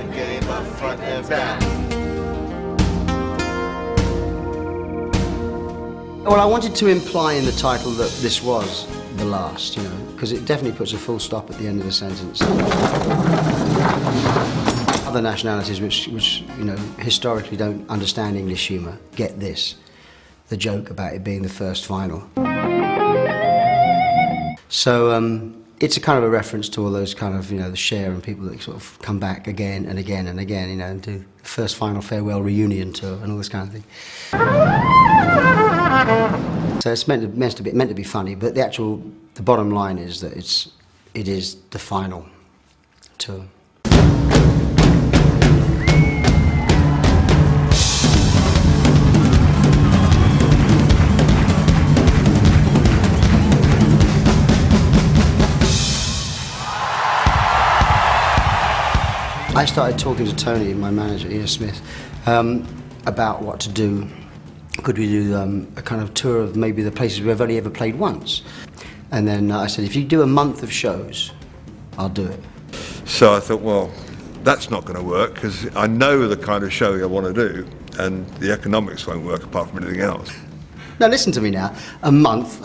the game up front and back. Well, I wanted to imply in the title that this was the last, you know, because it definitely puts a full stop at the end of the sentence. Other nationalities which you know, historically don't understand English humour get this, the joke about it being the first final. So it's a kind of a reference to all those kind of, you know, the Cher and people that sort of come back again and again and again, you know, and do the first final farewell reunion tour and all this kind of thing. So it's meant to be funny, but the bottom line is that it is the final tour. I started talking to Tony, my manager, Ian Smith, about what to do. Could we do a kind of tour of maybe the places we've only ever played once? And then I said, if you do a month of shows, I'll do it. So I thought, well, that's not going to work because I know the kind of show I want to do and the economics won't work apart from anything else. Now listen to me now, a month,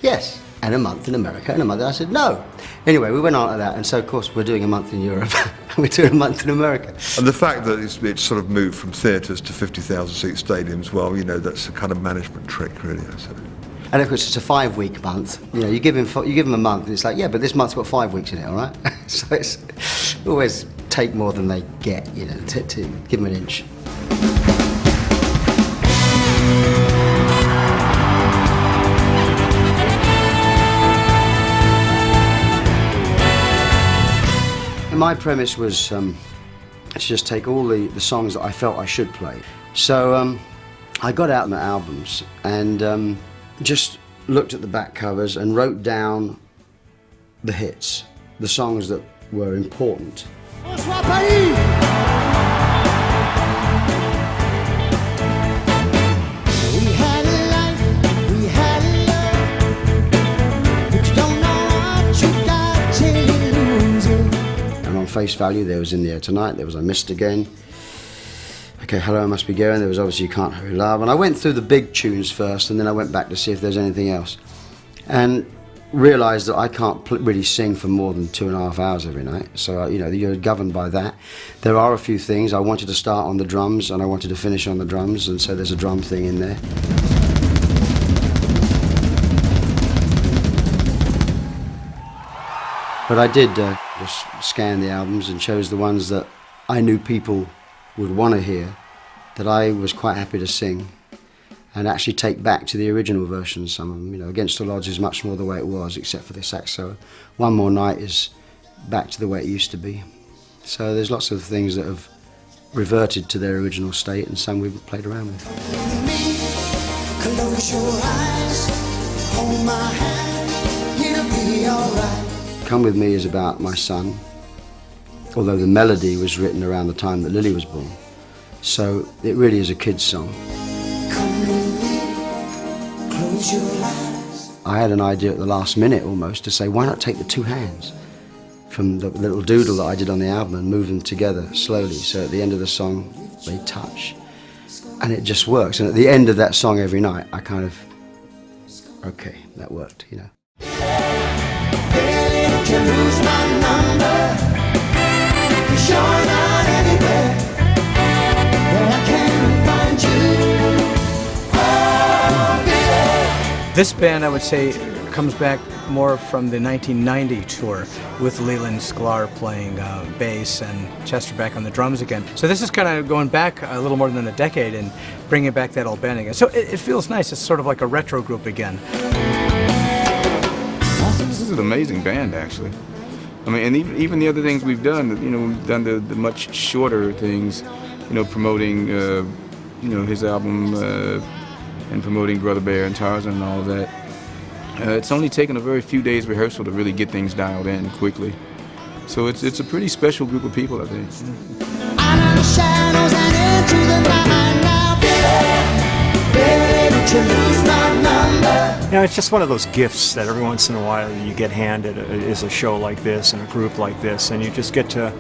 yes, and a month in America and a month, I said no. Anyway, we went on like that, and so of course we're doing a month in Europe and we're doing a month in America. And the fact that it's sort of moved from theatres to 50,000 seat stadiums, well, you know, that's a kind of management trick really. So. And of course it's a 5-week month. You know, you give him a month and it's like, yeah, but this month's got 5 weeks in it, all right? So it's always take more than they get, you know, to give them an inch. My premise was to just take all the songs that I felt I should play. So I got out my albums and just looked at the back covers and wrote down the hits, the songs that were important. Face value, there was In the Air Tonight, there was I Missed Again, okay, Hello I Must Be Going, there was obviously You Can't Hurry Love, and I went through the big tunes first and then I went back to see if there's anything else and realised that I can't really sing for more than 2.5 hours every night, so you know, you're governed by that. There are a few things. I wanted to start on the drums and I wanted to finish on the drums, and so there's a drum thing in there. But I did just scan the albums and chose the ones that I knew people would want to hear, that I was quite happy to sing, and actually take back to the original versions, some of them. You know, Against All Odds is much more the way it was, except for the sax solo. One More Night is back to the way it used to be. So there's lots of things that have reverted to their original state, and some we've played around with. Close your eyes, hold my hand, you'll be all right. Come With Me is about my son, although the melody was written around the time that Lily was born. So it really is a kid's song. Come with me, close your eyes. I had an idea at the last minute almost to say, why not take the two hands from the little doodle that I did on the album and move them together slowly, so at the end of the song they touch. And it just works. And at the end of that song every night, I kind of, okay, that worked, you know. You lose my number, you're not anywhere where I can find you. Oh, baby. This band, I would say, comes back more from the 1990 tour with Leland Sklar playing bass and Chester back on the drums again. So this is kind of going back a little more than a decade and bringing back that old band again. So it feels nice. It's sort of like a retro group again. This is an amazing band, actually. I mean, and even the other things we've done, you know, we've done the much shorter things, you know, promoting, you know, his album and promoting Brother Bear and Tarzan and all of that. It's only taken a very few days rehearsal to really get things dialed in quickly. So it's a pretty special group of people, I think. Out of the shadows and into the night now, baby, don't you lose my number. You know, it's just one of those gifts that every once in a while you get handed is a show like this and a group like this, and you just get to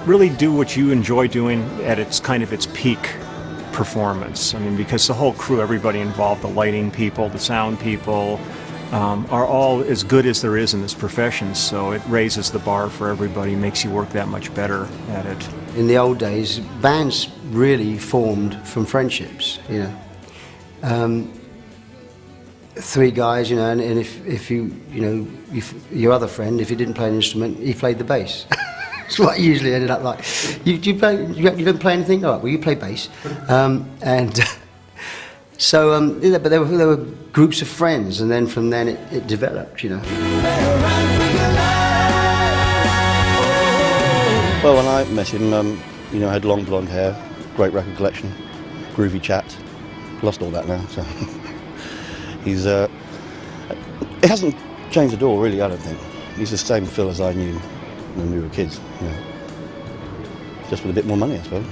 really do what you enjoy doing at its peak performance. I mean, because the whole crew, everybody involved, the lighting people, the sound people, are all as good as there is in this profession. So it raises the bar for everybody, makes you work that much better at it. In the old days, bands really formed from friendships, you know. Three guys, you know, and if your other friend, if he didn't play an instrument, he played the bass. That's what it usually ended up like. You don't play anything? All right, well, you play bass. But there were groups of friends, and then from then it developed, you know. Well, when I met him, you know, I had long blonde hair, great record collection, groovy chat. Lost all that now, so he's. It hasn't changed at all, really. I don't think he's the same Phil as I knew when we were kids. You know, just with a bit more money, I suppose.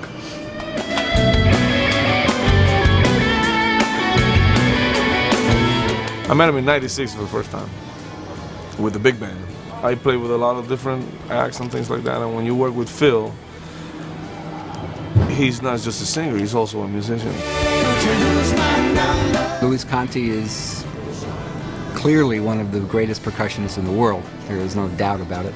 I met him in '96 for the first time with the big band. I played with a lot of different acts and things like that, and when you work with Phil, he's not just a singer, he's also a musician. Luis Conte is clearly one of the greatest percussionists in the world. There is no doubt about it.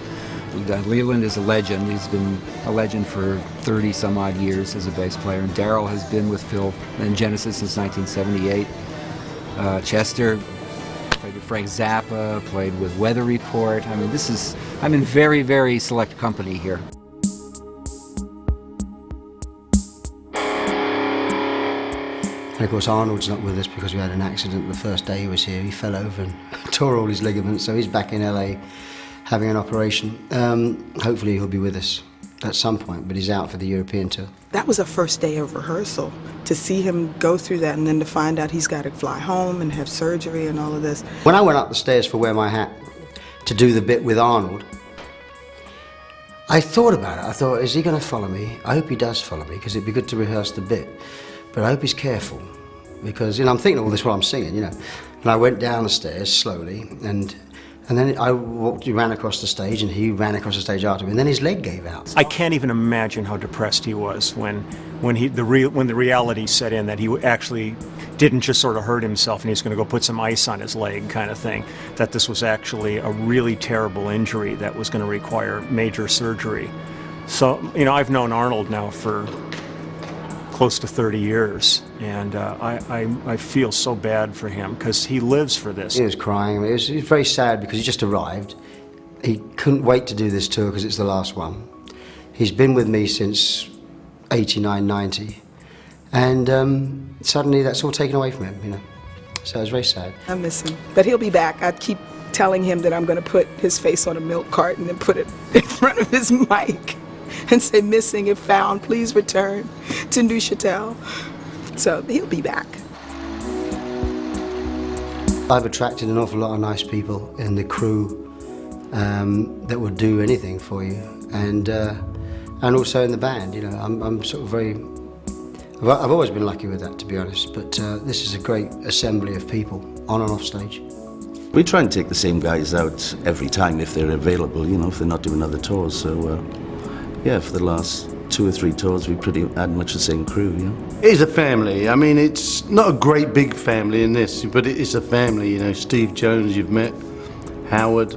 Leland is a legend. He's been a legend for 30 some odd years as a bass player, and Daryl has been with Phil in Genesis since 1978. Chester played with Frank Zappa, played with Weather Report. I mean, I'm in very, very select company here. And of course Arnold's not with us because we had an accident the first day he was here. He fell over and tore all his ligaments, so he's back in LA having an operation. Hopefully he'll be with us at some point, but he's out for the European tour. That was a first day of rehearsal, to see him go through that and then to find out he's got to fly home and have surgery and all of this. When I went up the stairs for Wear My Hat to do the bit with Arnold, I thought about it. I thought, is he going to follow me? I hope he does follow me, because it'd be good to rehearse the bit. But I hope he's careful, because, you know, I'm thinking all this while I'm singing, you know. And I went down the stairs slowly, and then I ran across the stage, and he ran across the stage after me, and then his leg gave out. I can't even imagine how depressed he was when the reality set in that he actually didn't just sort of hurt himself and he's going to go put some ice on his leg kind of thing, that this was actually a really terrible injury that was going to require major surgery. So, you know, I've known Arnold now for close to 30 years, and I feel so bad for him because he lives for this. He was crying. It was very sad because he just arrived. He couldn't wait to do this tour because it's the last one. He's been with me since 89, 90, and suddenly that's all taken away from him, you know. So it was very sad. I miss him, but he'll be back. I keep telling him that I'm going to put his face on a milk carton and put it in front of his mic and say, missing if found, please return to Neuchâtel. So he'll be back. I've attracted an awful lot of nice people in the crew that would do anything for you, and also in the band. You know, I'm sort of very. I've always been lucky with that, to be honest. But this is a great assembly of people on and off stage. We try and take the same guys out every time if they're available. You know, if they're not doing other tours. So. Yeah, for the last 2 or 3 tours, we pretty had much the same crew, you know. It's a family. I mean, it's not a great big family in this, but it is a family, you know. Steve Jones, you've met, Howard.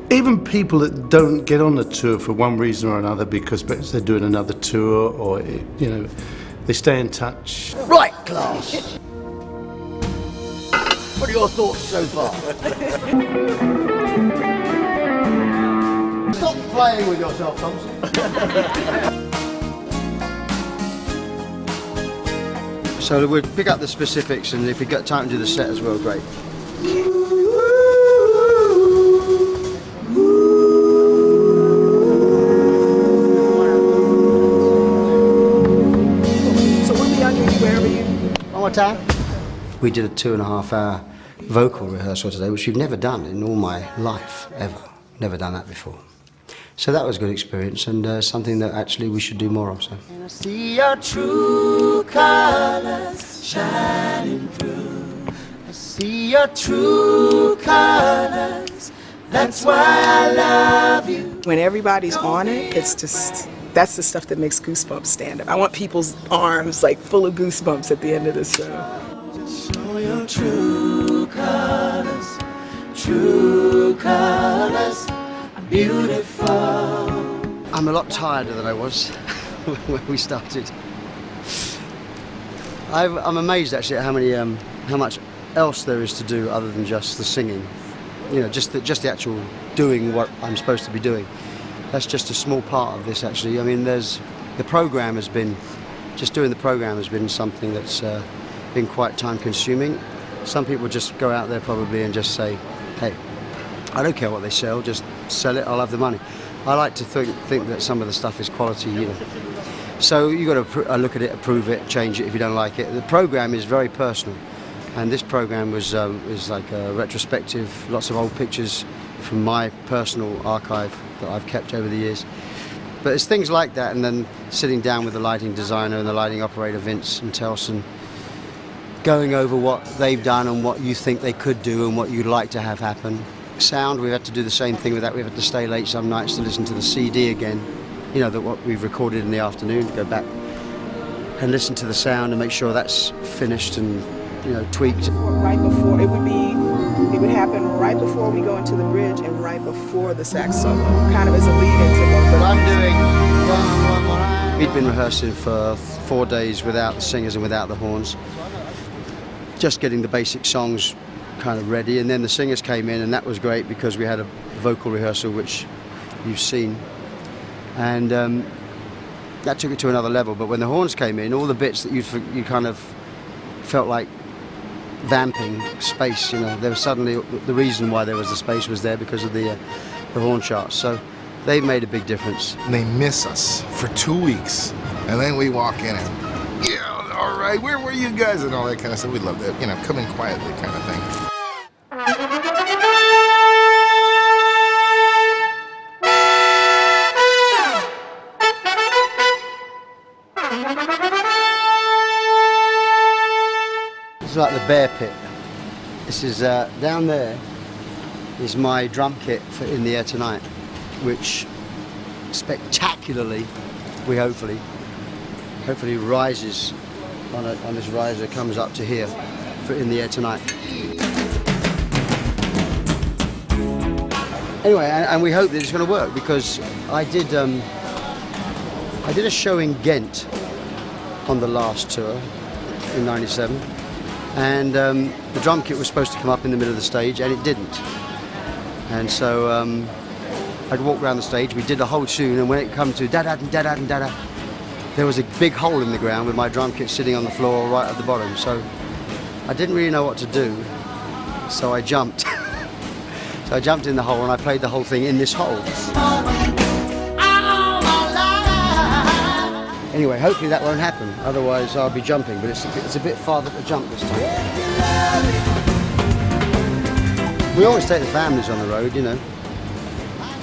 Even people that don't get on the tour for one reason or another, because perhaps they're doing another tour, or, you know, they stay in touch. Right, class. What are your thoughts so far? Stop playing with yourself, Thompson. So we'll pick up the specifics, and if we get time to do the set as well, great. So we'll be under you wherever you... One more time. We did a 2.5-hour vocal rehearsal today, which we've never done in all my life, ever. Never done that before. So that was a good experience, and something that actually we should do more of. So. And I see your true colors shining through. I see your true colors. That's why I love you. when everybody's on it, it's just, that's the stuff that makes Goosebumps stand up. I want people's arms like full of goosebumps at the end of the show. Show your true colors, true colors, beautiful. I'm a lot tireder than I was when we started. I'm amazed actually at how much else there is to do other than just the singing. You know, just the actual doing what I'm supposed to be doing. That's just a small part of this actually. I mean, the program has been, just doing the program has been something that's been quite time consuming. Some people just go out there probably and just say, hey, I don't care what they sell, just sell it, I'll have the money. I like to think that some of the stuff is quality, you know. So you got to look at it, approve it, change it if you don't like it. The program is very personal, and this program was like a retrospective, lots of old pictures from my personal archive that I've kept over the years. But it's things like that, and then sitting down with the lighting designer and the lighting operator, Vince and Telson, going over what they've done and what you think they could do and what you'd like to have happen. Sound, we've had to do the same thing with that. We've had to stay late some nights to listen to the CD again. You know, that what we've recorded in the afternoon, go back and listen to the sound and make sure that's finished and, you know, tweaked. Right before, it would happen right before we go into the bridge and right before the sax solo, kind of as a lead into both. But I'm doing, we'd been rehearsing for 4 days without the singers and without the horns, just getting the basic songs kind of ready, and then the singers came in, and that was great because we had a vocal rehearsal which you've seen, and that took it to another level. But when the horns came in, all the bits that you kind of felt like vamping space, you know, there was suddenly, the reason why there was the space was there because of the horn charts. So they made a big difference. They miss us for 2 weeks, and then we walk in and, yeah, all right, where were you guys, and all that kind of stuff. We love that, you know, come in quietly kind of thing. It's like the bear pit. This is down there is my drum kit for In the Air Tonight, which spectacularly, we hopefully rises on this riser, comes up to here for In the Air Tonight. Anyway, and we hope that it's going to work, because I did a show in Ghent on the last tour in '97, and the drum kit was supposed to come up in the middle of the stage, and it didn't. And so I'd walk around the stage, we did a whole tune, and when it come to da-da and da-da and da-da, there was a big hole in the ground with my drum kit sitting on the floor right at the bottom. So I didn't really know what to do, so I jumped. So I jumped in the hole and I played the whole thing in this hole. Anyway, hopefully that won't happen, otherwise I'll be jumping, but it's a bit farther to jump this time. We always take the families on the road, you know,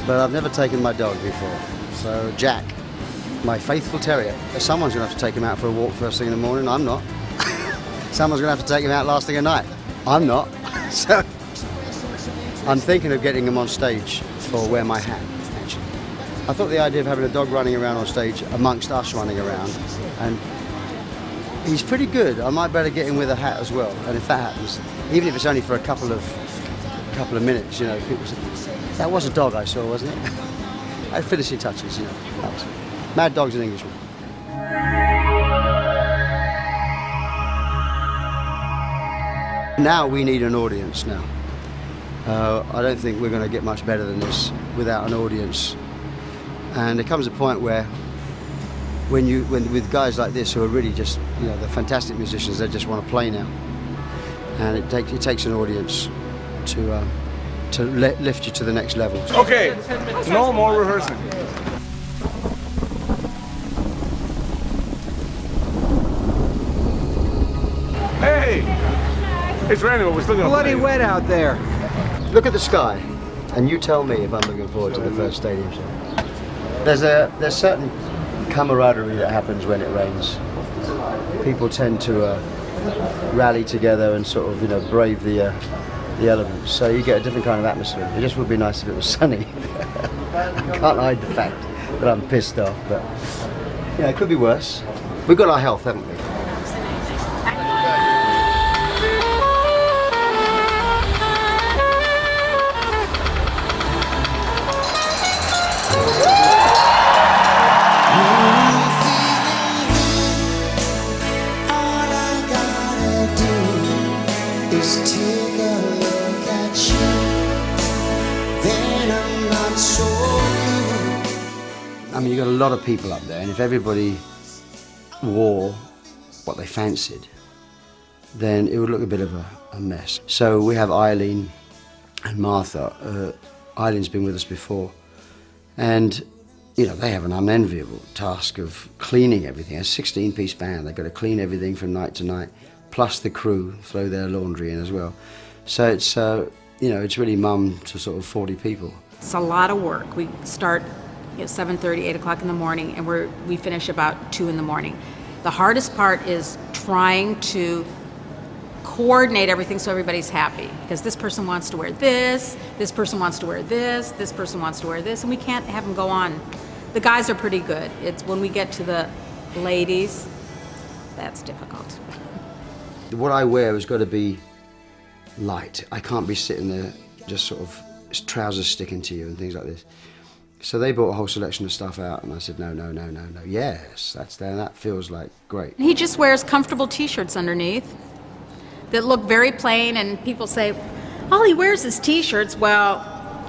but I've never taken my dog before. So Jack, my faithful terrier, someone's going to have to take him out for a walk first thing in the morning. I'm not. Someone's going to have to take him out last thing at night. I'm not. So I'm thinking of getting him on stage for Wear My Hat, actually. I thought the idea of having a dog running around on stage amongst us running around, and he's pretty good. I might better get him with a hat as well. And if that happens, even if it's only for a couple of minutes, you know, people say, that was a dog I saw, wasn't it? I had finishing touches, you know. Mad Dog's an Englishman. Now we need an audience now. I don't think we're going to get much better than this without an audience. And there comes a point where, when with guys like this who are really just, you know, they're fantastic musicians, they just want to play now. And it takes an audience to lift you to the next level. Okay, no more rehearsing. Hey, it's raining, but we're still gonna Bloody play. wet out there. Look at the sky, and you tell me if I'm looking forward to the first stadium show. There's certain camaraderie that happens when it rains. People tend to rally together and sort of, you know, brave the elements. So you get a different kind of atmosphere. It just would be nice if it was sunny. I can't hide the fact that I'm pissed off, but yeah, it could be worse. We've got our health, haven't we? All I gotta do is take a look at you. Then I'm not so blue. I mean, you got a lot of people up there, and if everybody wore what they fancied, then it would look a bit of a mess. So we have Eileen and Martha. Eileen's been with us before, and you know, they have an unenviable task of cleaning everything. A 16-piece band, they've got to clean everything from night to night, plus the crew throw their laundry in as well. So it's, you know, it's really mum to sort of 40 people. It's a lot of work. We start at 7:30, 8 o'clock in the morning, and we finish about 2 in the morning. The hardest part is trying to coordinate everything so everybody's happy, because this person wants to wear this person wants to wear this person wants to wear this, and we can't have them go on. The guys are pretty good. It's when we get to the ladies, that's difficult. What I wear has got to be light. I can't be sitting there just sort of trousers sticking to you and things like this. So they brought a whole selection of stuff out, and I said, no. Yes, that's there. That feels like great. He just wears comfortable t-shirts underneath that look very plain, and people say, all he wears is t-shirts. Well,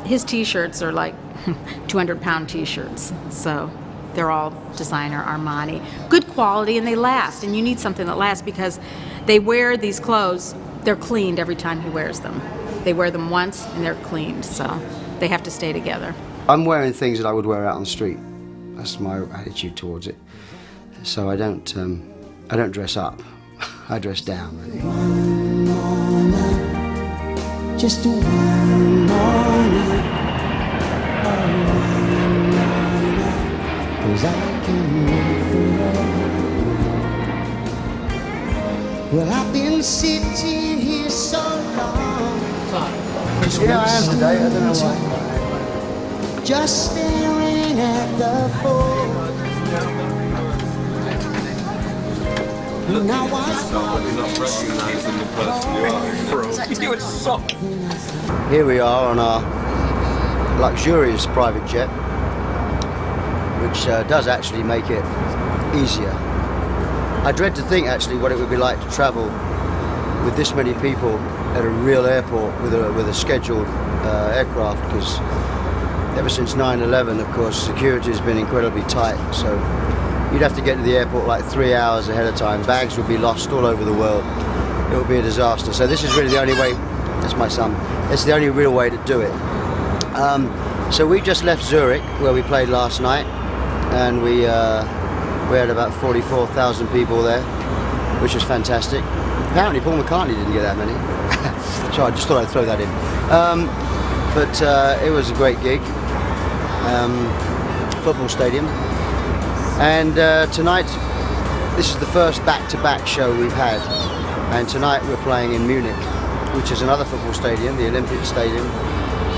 his t-shirts are like 200-pound t-shirts, so they're all designer Armani. Good quality, and they last, and you need something that lasts, because they wear these clothes, they're cleaned every time he wears them. They wear them once, and they're cleaned, so they have to stay together. I'm wearing things that I would wear out on the street. That's my attitude towards it. So I don't dress up. I dress down, really. One more night, just one more night, one more night, 'cause I can live forever. Well, I've been sitting here so long. Yeah, I am today. I don't know why. Just staring at the floor. Now Here we are on our luxurious private jet, which does actually make it easier. I dread to think actually what it would be like to travel with this many people at a real airport with a scheduled aircraft, because ever since 9/11, of course, security has been incredibly tight, so you'd have to get to the airport like 3 hours ahead of time. Bags would be lost all over the world. It would be a disaster. So this is really the only way, that's my son, it's the only real way to do it. So we just left Zurich, where we played last night, and we had about 44,000 people there, which was fantastic. Apparently Paul McCartney didn't get that many, so I just thought I'd throw that in. But it was a great gig, football stadium. And tonight, this is the first back-to-back show we've had. And tonight we're playing in Munich, which is another football stadium, the Olympic Stadium,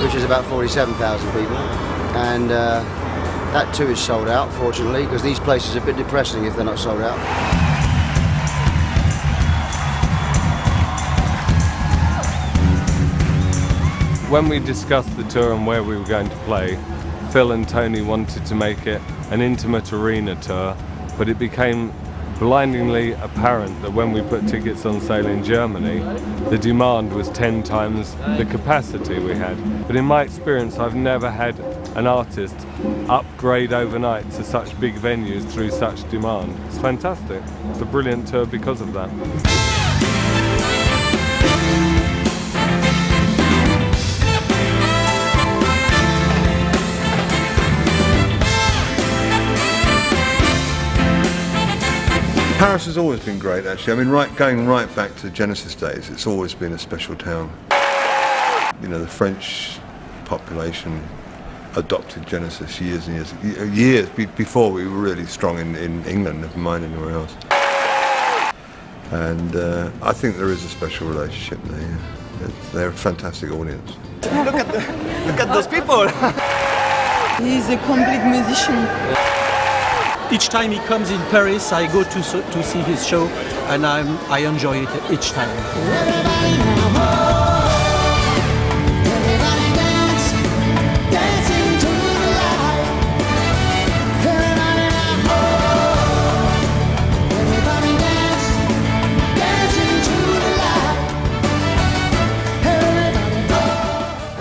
which is about 47,000 people. And that too is sold out, fortunately, because these places are a bit depressing if they're not sold out. When we discussed the tour and where we were going to play, Phil and Tony wanted to make it an intimate arena tour, but it became blindingly apparent that when we put tickets on sale in Germany, the demand was 10 times the capacity we had. But in my experience, I've never had an artist upgrade overnight to such big venues through such demand. It's fantastic. It's a brilliant tour because of that. Paris has always been great, actually. I mean, going right back to the Genesis days, it's always been a special town. You know, the French population adopted Genesis years and years before we were really strong in England, never mind anywhere else. And I think there is a special relationship there. They're a fantastic audience. Look at those people. He's a complete musician. Each time he comes in Paris, I go to see his show, and I enjoy it each time.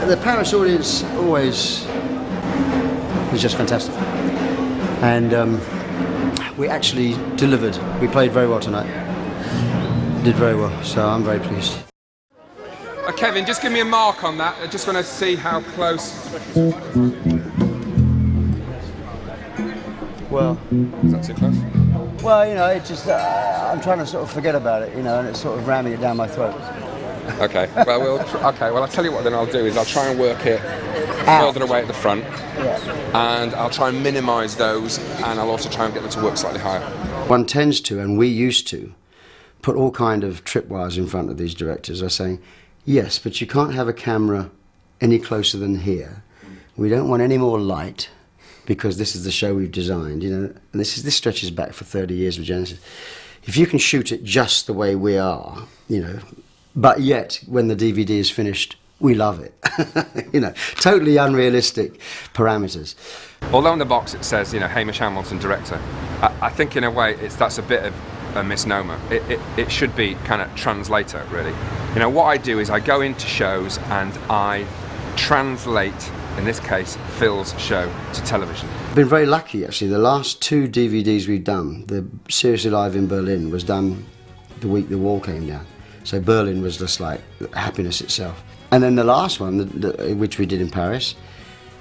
The Paris audience always was just fantastic, and we actually delivered. We played very well tonight, did very well, so I'm very pleased. Kevin, just give me a mark on that. I just want to see how close. Well, is that too close? Well, you know, it just I'm trying to sort of forget about it, you know, and it's sort of ramming it down my throat. Okay. Well, Well, I'll tell you what. Then I'll do is I'll try and work it further away at the front, and I'll try and minimise those, and I'll also try and get them to work slightly higher. One tends to, and we used to, put all kind of tripwires in front of these directors. Are saying, yes, but you can't have a camera any closer than here. We don't want any more light because this is the show we've designed. You know, and this stretches back for 30 years with Genesis. If you can shoot it just the way we are, you know. But yet, when the DVD is finished, we love it. You know, totally unrealistic parameters. Although on the box it says, you know, Hamish Hamilton, director, I think in a way that's a bit of a misnomer. It should be kind of translator, really. You know, what I do is I go into shows and I translate, in this case, Phil's show to television. I've been very lucky, actually. The last 2 DVDs we've done, the Seriously Live in Berlin was done the week the wall came down. So Berlin was just like happiness itself. And then the last one, which we did in Paris,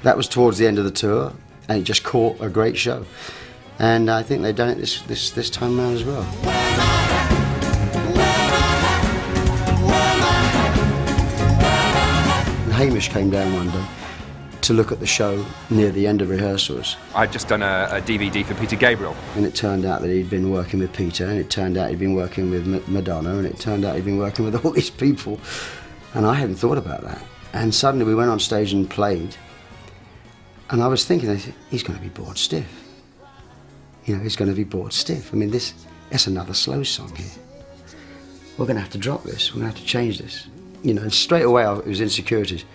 that was towards the end of the tour, and it just caught a great show. And I think they've done it this time around as well. And Hamish came down one day to look at the show near the end of rehearsals. I'd just done a DVD for Peter Gabriel. And it turned out that he'd been working with Peter, and it turned out he'd been working with Madonna, and it turned out he'd been working with all these people. And I hadn't thought about that. And suddenly we went on stage and played, and I was thinking, he's going to be bored stiff. You know, he's going to be bored stiff. I mean, that's another slow song here. We're going to have to drop this. We're going to have to change this. You know, and straight away it was insecurities.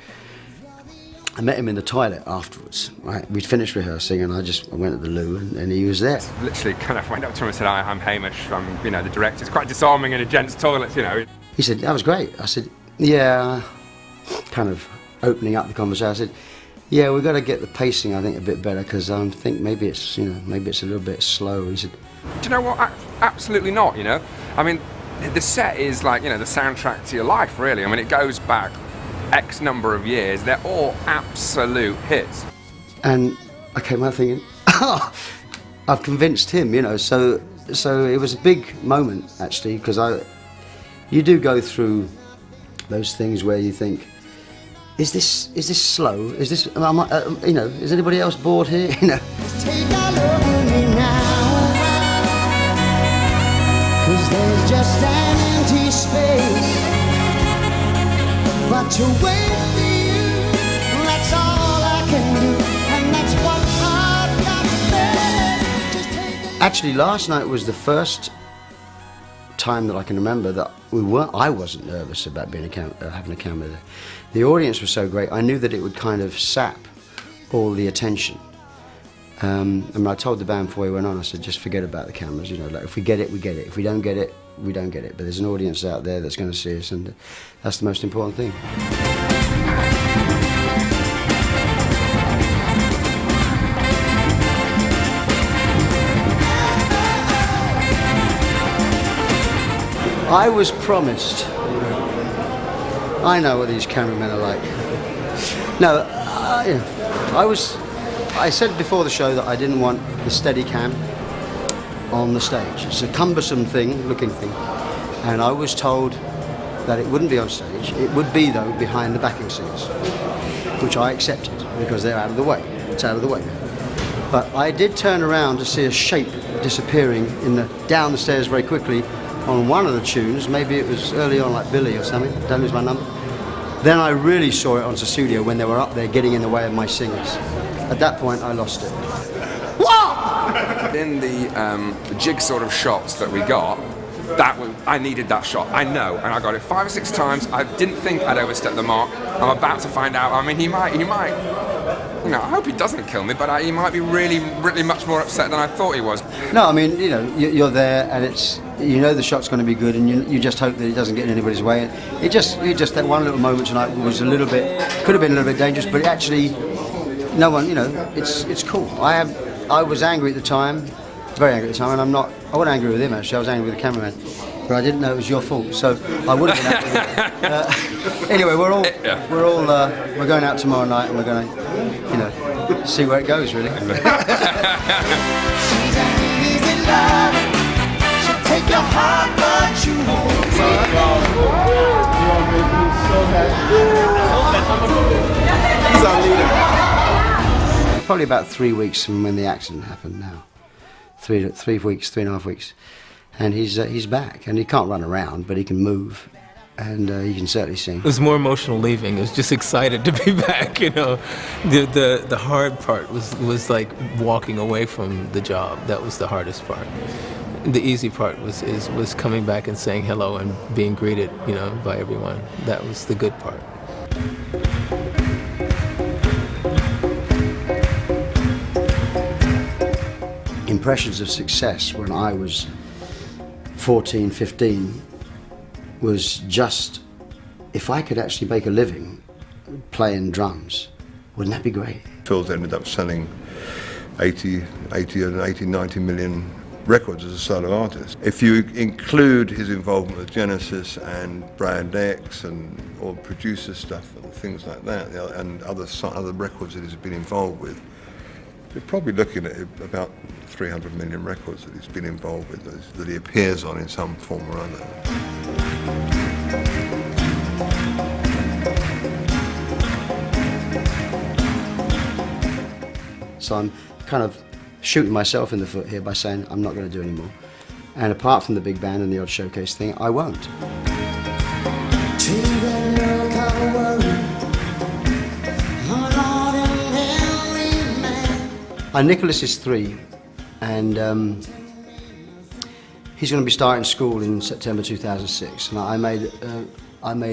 I met him in the toilet afterwards. Right, we'd finished rehearsing, and I went to the loo, and he was there. Literally, kind of went up to him and said, "I'm Hamish. I'm, you know, the director." It's quite disarming in a gents' toilet, you know. He said, "That was great." I said, "Yeah," kind of opening up the conversation. I said, "Yeah, we've got to get the pacing, I think, a bit better because I think maybe it's, you know, maybe it's a little bit slow." He said, "Do you know what? Absolutely not. You know, I mean, the set is like, you know, the soundtrack to your life, really. I mean, it goes back X number of years. They're all absolute hits." And I came out thinking, I've convinced him, you know. So it was a big moment actually, because you do go through those things where you think, is this slow? Is this, you know, is anybody else bored here? You know. Take our love with me now, 'cause there's just an empty space. But to wait for you, that's all I can do, and that's what I've got to bear. Actually, last night was the first time that I can remember that I wasn't nervous about being having a camera there. The audience was so great. I knew that it would kind of sap all the attention. And I told the band before we went on, I said, just forget about the cameras. You know, like if we get it, we get it. If we don't get it, we don't get it. But there's an audience out there that's going to see us, and that's the most important thing. I was promised. I know what these cameramen are like. No, you know, I said before the show that I didn't want the Steadicam on the stage. It's a cumbersome looking thing. And I was told that it wouldn't be on stage. It would be, though, behind the backing singers, which I accepted because they're out of the way. It's out of the way. But I did turn around to see a shape disappearing down the stairs very quickly on one of the tunes. Maybe it was early on, like Billy or something. Don't lose my number. Then I really saw it on Sussudio when they were up there getting in the way of my singers. At that point, I lost it. In the jig sort of shots that we got, I needed that shot. I know, and I got it 5 or 6 times. I didn't think I'd overstepped the mark. I'm about to find out. I mean, he might. You know, I hope he doesn't kill me, but he might be really, really much more upset than I thought he was. No, I mean, you know, you're there, and you know the shot's going to be good, and you just hope that it doesn't get in anybody's way. And it just that one little moment tonight was could have been a little bit dangerous, but actually, no one, you know, it's cool. I was angry at the time, very angry at the time, and I wasn't angry with him actually. I was angry with the cameraman, but I didn't know it was your fault, so I would have been angry with him. Anyway, we're going out tomorrow night, and we're going to, you know, see where it goes, really. She's an easy love. She'll take your heart, but you won't He's our leader. Probably about 3 weeks from when the accident happened now. 3 weeks, 3.5 weeks. And he's back, and he can't run around, but he can move, and he can certainly sing. It was more emotional leaving. I was just excited to be back, you know. The hard part was like walking away from the job. That was the hardest part. The easy part was coming back and saying hello and being greeted, you know, by everyone. That was the good part. Impressions of success when I was 14, 15 was just, if I could actually make a living playing drums, wouldn't that be great? Phil's ended up selling 80, 90 million records as a solo artist. If you include his involvement with Genesis and Brand X and all producer stuff and things like that, you know, and other records that he's been involved with, you're probably looking at about 300 million records that he's been involved with, that he appears on in some form or other. So I'm kind of shooting myself in the foot here by saying I'm not going to do any more. And apart from the big band and the odd showcase thing, I won't. Nicholas is 3, and he's going to be starting school in September 2006. And I made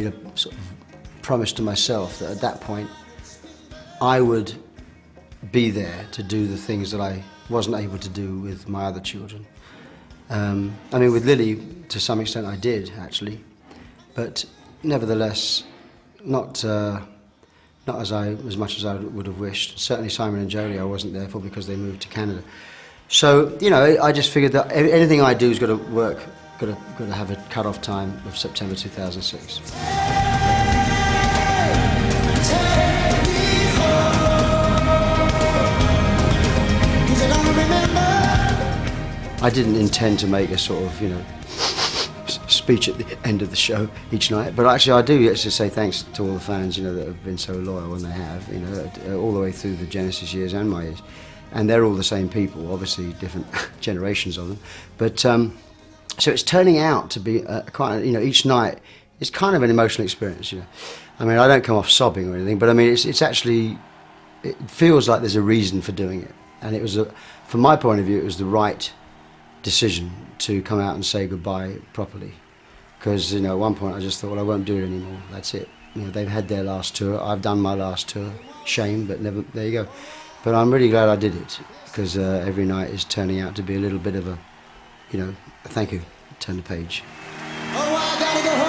a sort of promise to myself that at that point I would be there to do the things that I wasn't able to do with my other children. I mean, with Lily, to some extent I did, actually, but nevertheless, not as much as I would have wished. Certainly Simon and Jodie I wasn't there for because they moved to Canada. So, you know, I just figured that anything I do has got to work, got to have a cut-off time of September 2006. I didn't intend to make a sort of, you know, speech at the end of the show each night, but actually I do actually say thanks to all the fans, you know, that have been so loyal, and they have, you know, all the way through the Genesis years and my years, and they're all the same people, obviously different generations of them, but so it's turning out to be quite, you know, each night is kind of an emotional experience, you know. I mean, I don't come off sobbing or anything, but I mean, it's actually, it feels like there's a reason for doing it, and it was, from my point of view, it was the right decision to come out and say goodbye properly. Because, you know, at one point I just thought, well, I won't do it anymore, that's it. You know, they've had their last tour, I've done my last tour, shame, but never, there you go. But I'm really glad I did it, because every night is turning out to be a little bit of a, you know, thank you, turn the page. Oh, I gotta go home.